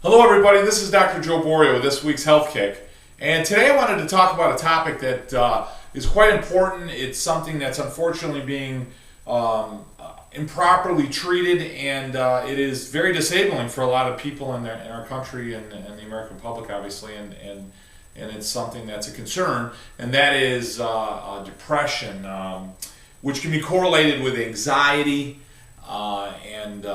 Hello everybody, this is Dr. Joe Borio with this week's Health Kick. And today I wanted to talk about a topic that is quite important. It's something that's unfortunately being improperly treated, and it is very disabling for a lot of people in our country and the American public, obviously, and it's something that's a concern, and that is depression, which can be correlated with anxiety and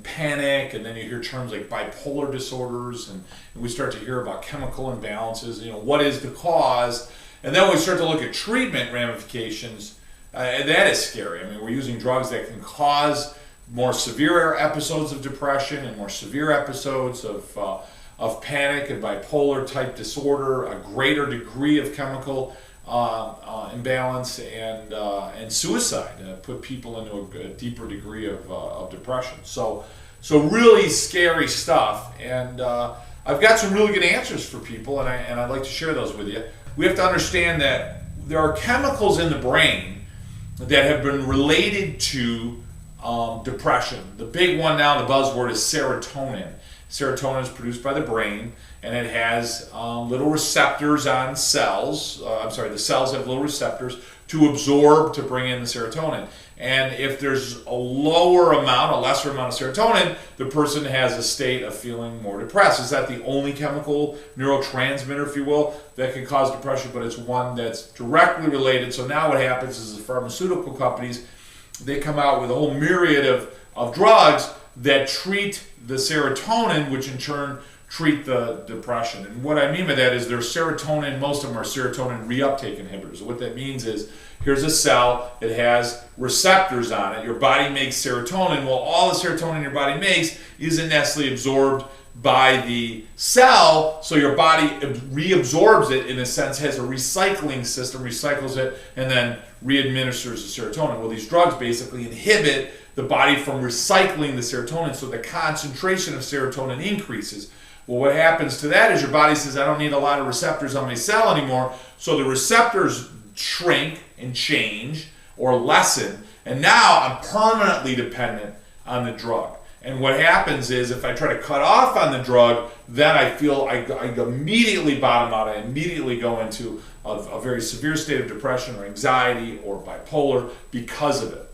panic, and then you hear terms like bipolar disorders, and we start to hear about chemical imbalances. What is the cause? And then we start to look at treatment ramifications, and that is scary. I mean, we're using drugs that can cause more severe episodes of depression and more severe episodes of panic and bipolar type disorder, a greater degree of chemical imbalance, and suicide, put people into a deeper degree of depression. So really scary stuff, and I've got some really good answers for people, and I'd like to share those with you. We have to understand that there are chemicals in the brain that have been related to depression. The big one now, the buzzword, is serotonin. Serotonin is produced by the brain, and it has little receptors on cells. The cells have little receptors to absorb, to bring in the serotonin. And if there's a lesser amount of serotonin, the person has a state of feeling more depressed. Is that the only chemical neurotransmitter, if you will, that can cause depression? But it's one that's directly related. So now what happens is the pharmaceutical companies, they come out with a whole myriad of drugs that treat the serotonin, which in turn treat the depression. And what I mean by that is most of them are serotonin reuptake inhibitors. What that means is, here's a cell, it has receptors on it, your body makes serotonin. Well, all the serotonin your body makes isn't necessarily absorbed by the cell, so your body reabsorbs it, in a sense, has a recycling system, recycles it, and then readministers the serotonin. Well, these drugs basically inhibit the body from recycling the serotonin, so the concentration of serotonin increases. Well, what happens to that is your body says, I don't need a lot of receptors on my cell anymore, so the receptors shrink and change or lessen, and now I'm permanently dependent on the drug. And what happens is, if I try to cut off on the drug, then I feel I immediately bottom out. I immediately go into a very severe state of depression or anxiety or bipolar because of it.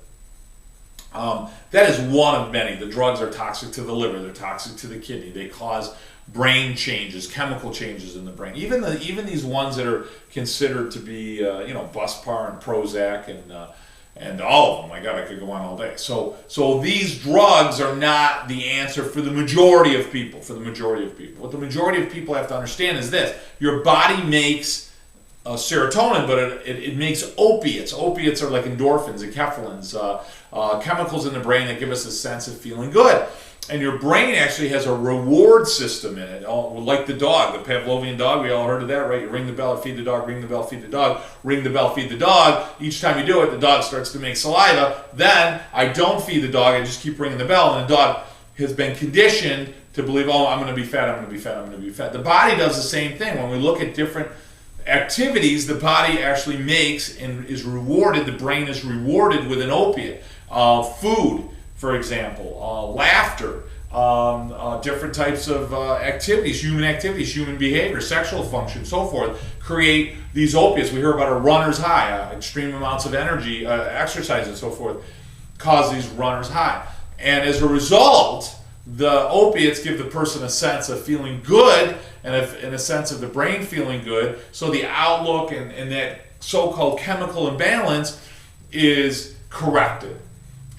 That is one of many. The drugs are toxic to the liver, they're toxic to the kidney, they cause brain changes, chemical changes in the brain. Even these ones that are considered to be, Buspar and Prozac and all of them. My God, I could go on all day. So these drugs are not the answer for the majority of people. What the majority of people have to understand is this: your body makes serotonin, but it makes opiates. Opiates are like endorphins, enkephalins, chemicals in the brain that give us a sense of feeling good. And your brain actually has a reward system in it, like the dog, the Pavlovian dog. We all heard of that, right? You ring the bell, feed the dog, ring the bell, feed the dog, ring the bell, feed the dog. Each time you do it, the dog starts to make saliva. Then I don't feed the dog, I just keep ringing the bell, and the dog has been conditioned to believe, I'm going to be fat, I'm going to be fat, I'm going to be fat. The body does the same thing. When we look at different activities, the body actually makes and is rewarded, the brain is rewarded with an opiate. Food, for example, laughter, different types of activities, human behavior, sexual function, so forth, create these opiates. We hear about a runner's high, extreme amounts of energy, exercise and so forth, cause these runner's high. And as a result, the opiates give the person a sense of feeling good and a sense of the brain feeling good. So the outlook and that so-called chemical imbalance is corrected.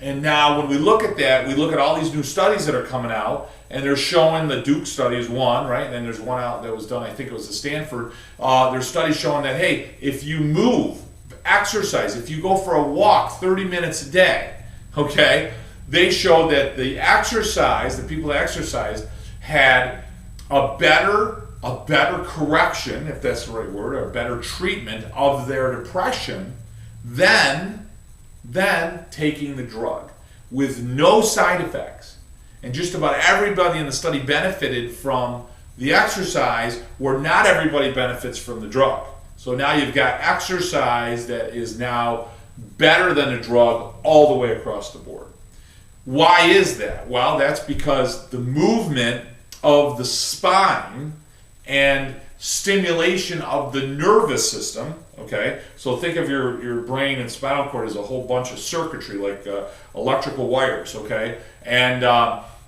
And now when we look at that, we look at all these new studies that are coming out, and they're showing, the Duke study is one, right? And then there's one out that was done, I think it was at Stanford. There's studies showing that, hey, if you move, exercise, if you go for a walk 30 minutes a day, okay, they show that the people that exercised had a better correction, if that's the right word, or a better treatment of their depression than taking the drug, with no side effects. And just about everybody in the study benefited from the exercise, where not everybody benefits from the drug. So now you've got exercise that is now better than a drug all the way across the board. Why is that? Well, that's because the movement of the spine and stimulation of the nervous system. Okay, so think of your brain and spinal cord as a whole bunch of circuitry, like electrical wires. Okay, and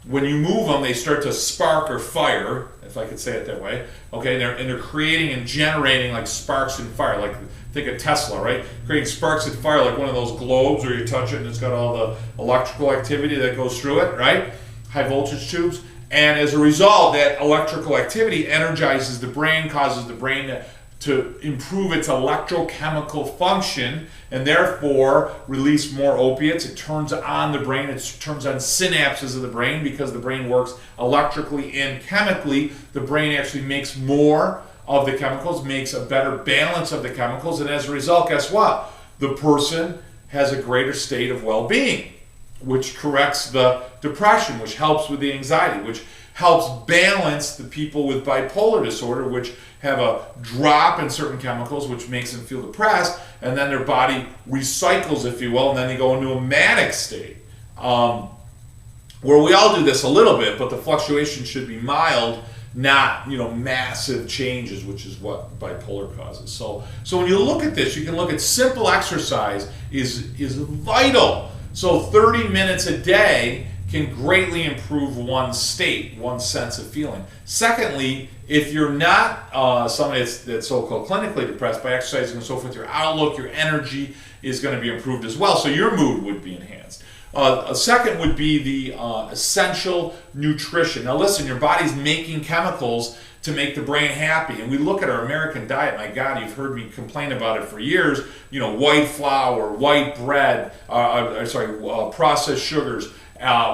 when you move them, they start to spark or fire, if I could say it that way. Okay, and they're creating and generating like sparks and fire. Like think of Tesla, right? Creating sparks and fire, like one of those globes where you touch it and it's got all the electrical activity that goes through it, right? High voltage tubes. And as a result, that electrical activity energizes the brain, causes the brain to improve its electrochemical function, and therefore release more opiates. It turns on the brain, it turns on synapses of the brain, because the brain works electrically and chemically. The brain actually makes more of the chemicals, makes a better balance of the chemicals, and as a result, guess what? The person has a greater state of well-being, which corrects the depression, which helps with the anxiety, which helps balance the people with bipolar disorder, which have a drop in certain chemicals, which makes them feel depressed, and then their body recycles, if you will, and then they go into a manic state. Where we all do this a little bit, but the fluctuation should be mild, not massive changes, which is what bipolar causes. So when you look at this, you can look at simple exercise is vital. So 30 minutes a day can greatly improve one's state, one's sense of feeling. Secondly, if you're not somebody that's so-called clinically depressed, by exercising and so forth, your outlook, your energy is going to be improved as well, so your mood would be enhanced. A second would be the essential nutrition. Now listen, your body's making chemicals to make the brain happy. And we look at our American diet, my God, you've heard me complain about it for years, white flour, white bread, processed sugars.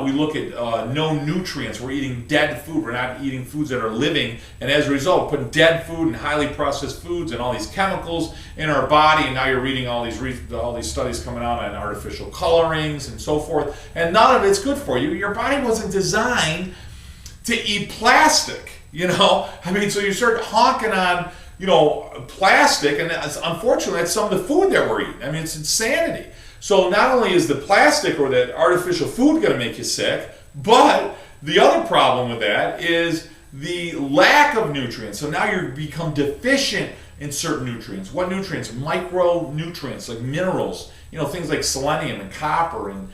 We look at no nutrients. We're eating dead food. We're not eating foods that are living. And as a result, putting dead food and highly processed foods and all these chemicals in our body. And now you're reading all these studies coming out on artificial colorings and so forth. And none of it's good for you. Your body wasn't designed to eat plastic. So you start honking on, plastic, and unfortunately that's some of the food that we're eating. It's insanity. So not only is the plastic or that artificial food going to make you sick, but the other problem with that is the lack of nutrients. So now you become deficient in certain nutrients. What nutrients? Micronutrients, like minerals, things like selenium and copper and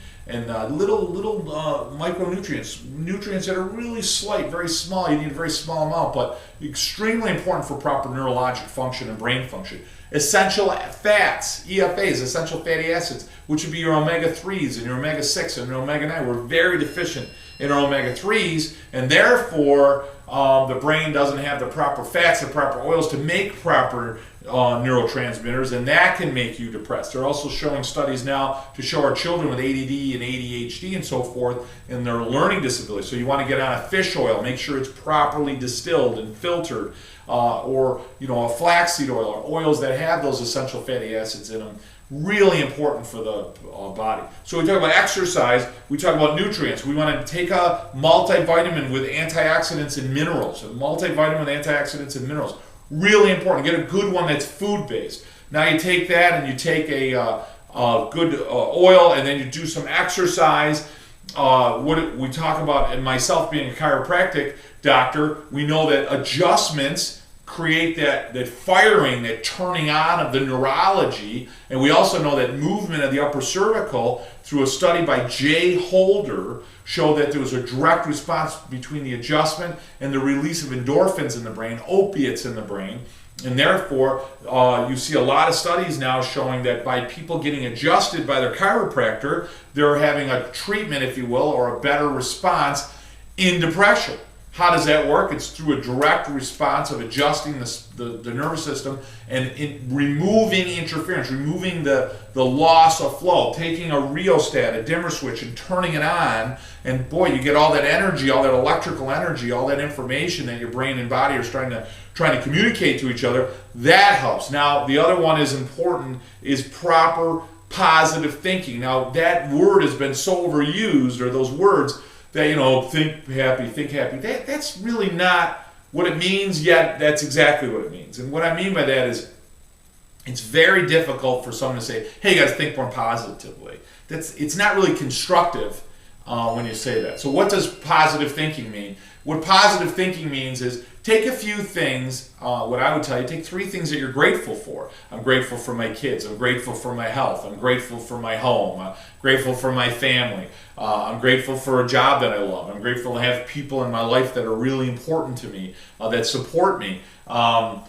little micronutrients, nutrients that are really slight, very small. You need a very small amount, but extremely important for proper neurologic function and brain function. Essential fats, EFAs, essential fatty acids, which would be your omega-3s and your omega-6 and your omega-9. We're very deficient in our omega-3s, and therefore the brain doesn't have the proper fats, the proper oils to make proper neurotransmitters, and that can make you depressed. They're also showing studies now to show our children with ADD and ADHD and so forth in their learning disabilities. So you want to get on a fish oil, make sure it's properly distilled and filtered, or a flaxseed oil, or oils that have those essential fatty acids in them. Really important for the body. So we talk about exercise, we talk about nutrients. We want to take a multivitamin with antioxidants and minerals. Really important. Get a good one that's food-based. Now you take that and you take a good oil, and then you do some exercise. What we talk about, and myself being a chiropractic doctor, we know that adjustments create that firing, that turning on of the neurology, and we also know that movement of the upper cervical, through a study by Jay Holder, showed that there was a direct response between the adjustment and the release of endorphins in the brain, opiates in the brain, and therefore you see a lot of studies now showing that by people getting adjusted by their chiropractor, they're having a treatment, if you will, or a better response in depression. How does that work? It's through a direct response of adjusting the nervous system and removing interference, removing the loss of flow, taking a rheostat, a dimmer switch, and turning it on. And boy, you get all that energy, all that electrical energy, all that information that your brain and body are trying to communicate to each other. That helps. Now, the other one is important, is proper positive thinking. Now, that word has been so overused, or those words, that, think happy. That's really not what it means, yet that's exactly what it means. And what I mean by that is, it's very difficult for someone to say, hey guys, think more positively. It's not really constructive when you say that. So what does positive thinking mean? What positive thinking means is take a few things, what I would tell you, take 3 things that you're grateful for. I'm grateful for my kids. I'm grateful for my health. I'm grateful for my home. I'm grateful for my family. I'm grateful for a job that I love. I'm grateful to have people in my life that are really important to me, that support me. I'm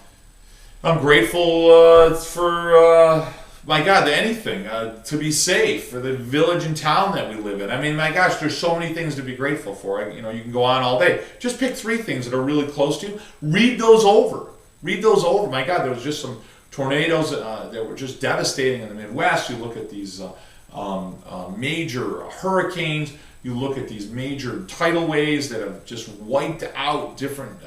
grateful for... my God, anything, to be safe, for the village and town that we live in. I mean, my gosh, there's so many things to be grateful for. You know, you can go on all day. Just pick 3 things that are really close to you. Read those over. Read those over. My God, there was just some tornadoes that were just devastating in the Midwest. You look at these major hurricanes. You look at these major tidal waves that have just wiped out different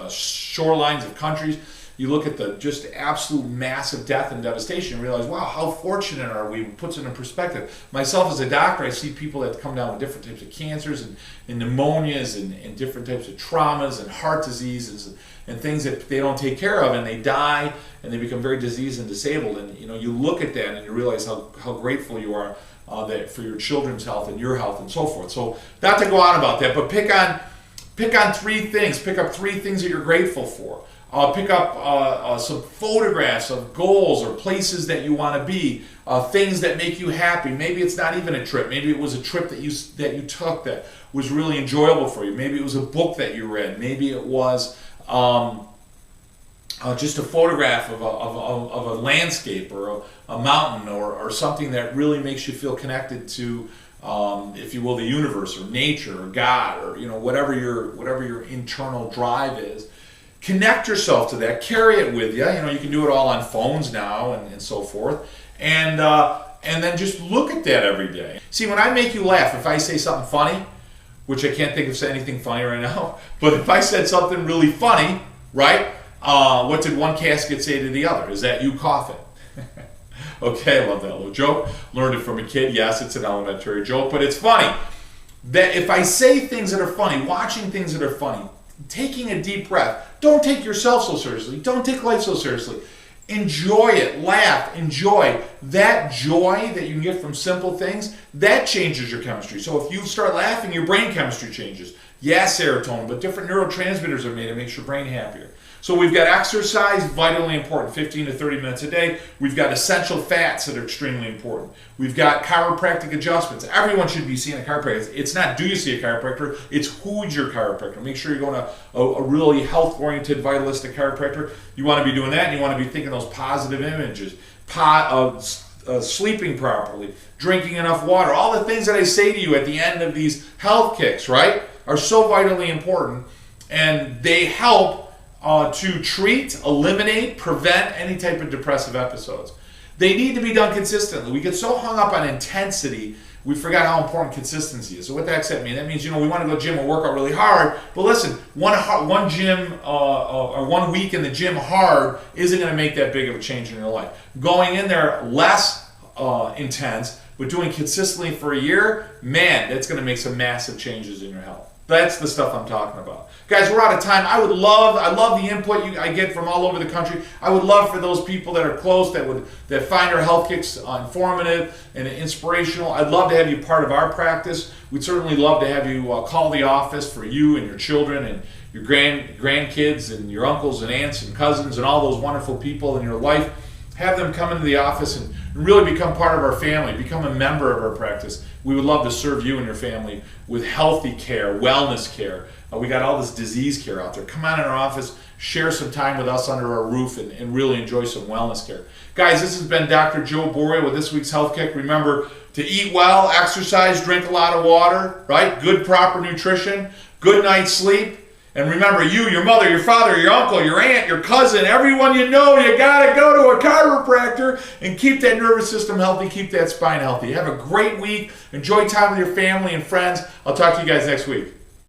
shorelines of countries. You look at the just absolute massive death and devastation and realize, wow, how fortunate are we? It puts it in perspective. Myself as a doctor, I see people that come down with different types of cancers and pneumonias and different types of traumas and heart diseases and things that they don't take care of, and they die and they become very diseased and disabled. And you know, you look at that and you realize how grateful you are that for your children's health and your health and so forth. So not to go on about that, but pick on 3 things. Pick up 3 things that you're grateful for. Pick up some photographs of goals or places that you want to be, things that make you happy. Maybe it's not even a trip. Maybe it was a trip that you took that was really enjoyable for you. Maybe it was a book that you read. Maybe it was just a photograph of a landscape or a mountain or something that really makes you feel connected to, if you will, the universe or nature or God or whatever your internal drive is. Connect yourself to that. Carry it with you. You can do it all on phones now and so forth. And then just look at that every day. See, when I make you laugh, if I say something funny, which I can't think of anything funny right now, but if I said something really funny, right? What did one casket say to the other? Is that you coughing? Okay, I love that little joke. Learned it from a kid. Yes, it's an elementary joke, but it's funny. That if I say things that are funny, watching things that are funny, taking a deep breath. Don't take yourself so seriously. Don't take life so seriously. Enjoy it. Laugh. Enjoy. That joy that you can get from simple things, that changes your chemistry. So if you start laughing, your brain chemistry changes. Yeah, serotonin, but different neurotransmitters are made to make your brain happier. So we've got exercise, vitally important, 15 to 30 minutes a day. We've got essential fats that are extremely important. We've got chiropractic adjustments. Everyone should be seeing a chiropractor. It's not do you see a chiropractor, it's who's your chiropractor. Make sure you're going to a really health-oriented, vitalistic chiropractor. You want to be doing that, and you want to be thinking those positive images, sleeping properly, drinking enough water. All the things that I say to you at the end of these health kicks, right, are so vitally important, and they help to treat, eliminate, prevent any type of depressive episodes. They need to be done consistently. We get so hung up on intensity, we forgot how important consistency is. So what does that mean? That means, we want to go to the gym and work out really hard, but listen, one gym or 1 week in the gym hard isn't going to make that big of a change in your life. Going in there less intense, but doing consistently for a year, man, that's going to make some massive changes in your health. That's the stuff I'm talking about. Guys, we're out of time. I love the input I get from all over the country. I would love for those people that are close that find our health kicks informative and inspirational. I'd love to have you part of our practice. We'd certainly love to have you call the office for you and your children and your grandkids and your uncles and aunts and cousins and all those wonderful people in your life. Have them come into the office and really become part of our family, become a member of our practice. We would love to serve you and your family with healthy care, wellness care. We got all this disease care out there. Come on in our office, share some time with us under our roof, and really enjoy some wellness care. Guys, this has been Dr. Joe Borio with this week's Health Kick. Remember to eat well, exercise, drink a lot of water, right? Good, proper nutrition, good night's sleep. And remember, you, your mother, your father, your uncle, your aunt, your cousin, everyone you know, you got to go to a chiropractor and keep that nervous system healthy, keep that spine healthy. Have a great week. Enjoy time with your family and friends. I'll talk to you guys next week.